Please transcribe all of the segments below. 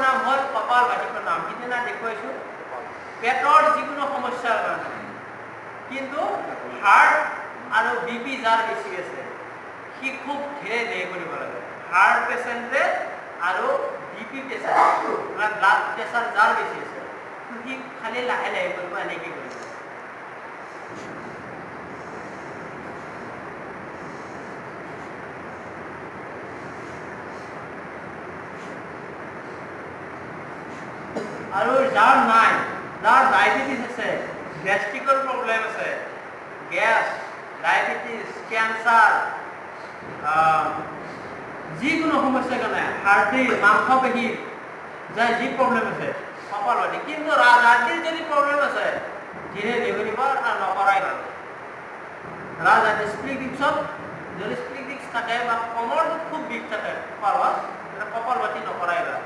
নাম হ'ল কপালভাতি প্ৰণাম। সিদিনা দেখুৱাইছোঁ পেটৰ যিকোনো সমস্যাৰ কাৰণে, কিন্তু হাৰ্ট আৰু বিপি যাৰ বেছি আছে সি খুব ধীৰে ধীৰে কৰিব লাগে। হাৰ্ট পেচেণ্টে আৰু বিপি পেচেণ্ট মানে ব্লাড প্ৰেছাৰ যাৰ বেছি আছে সি খালি লাহে লাহে কৰিব, এনেকৈ কৰিব। আৰু যাৰ নাই, যাৰ ডায়েবেটিছ আছে, গেষ্ট্ৰিকৰ প্ৰব্লেম আছে, গেছ, ডায়েবেটিছ, কেঞ্চাৰ, যিকোনো সমস্যাৰ কাৰণে, হাৰ্টিৰ, মাংসপেশীৰ যাৰ যি প্ৰব্লেম আছে কপালভাতি। কিন্তু ৰাজহাতীৰ যদি প্ৰব্লেম আছে ধীৰে ধীৰে কৰিব আৰু নকৰাই ভাল। ৰাজহাতীৰ স্প্লিট ডিস্কত যদি স্প্লিট ডিস্ক থাকে বা কমৰটো খুব বিষ থাকে কপালত, তেতিয়া কপালভাতি নকৰাই ভাল।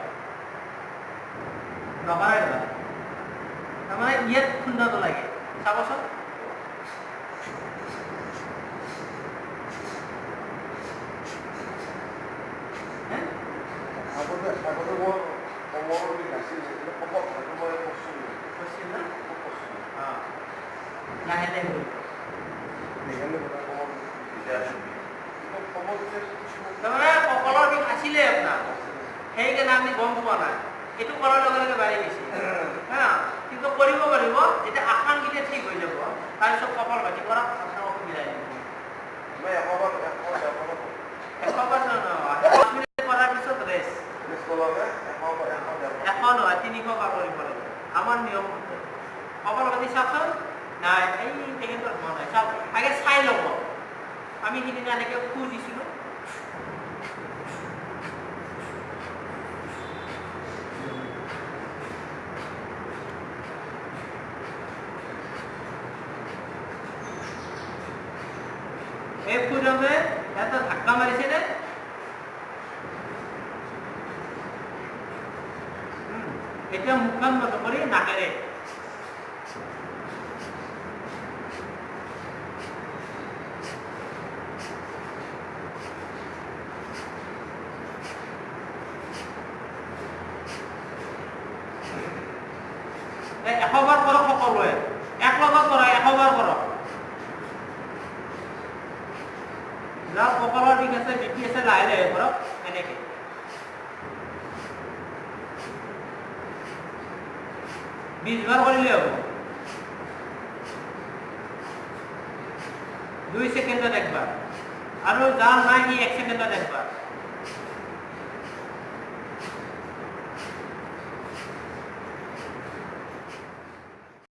নকৰাই ভাল। তাৰমানে ইয়াত খুন্দাব লাগে, চাবচোন। লাহে লাহে তাৰমানে কঁকালৰ বিষ আছিলে আপোনাৰ, সেইকাৰণে আমি গম পোৱা নাই। এইটো কৰাৰ লগে লগে বাঢ়ি গৈছে, হা। কিন্তু কৰিব পাৰিব, যেতিয়া আসনকেইটা ঠিক হৈ যাব তাৰপিছত কপালভাতি কৰা আপোনাৰ অসুবিধা নাই। কৰাৰ পিছত ৰেষ্ট 100 নহয় 300 বাৰ কৰিব লাগিব আমাৰ নিয়ম মতে। কপালভাতি চাওকচোন। নাই এই তেখেতৰ হোৱা নাই, চাওক আগে চাই ল'ব। আমি সিদিনা এনেকৈ খুজিছিলোঁ, এই ফুটে এটা ধাক্কা মাৰিছে নে? এতিয়া মুখখন বন্ধ কৰি নাকেৰে এশবাৰ কৰক সকলোৱে, এক লগত কৰক, 100 বাৰ কৰক। যাৰ কপালৰ বিষ আছে, বিপি আছে, লাহে লাহে কৰক এনেকে। বিশ বাৰ কৰিলে হ'ব। 2 ছেকেণ্ডত একবাৰ, আৰু যাৰ নাই সি 1 ছেকেণ্ডত একবাৰ।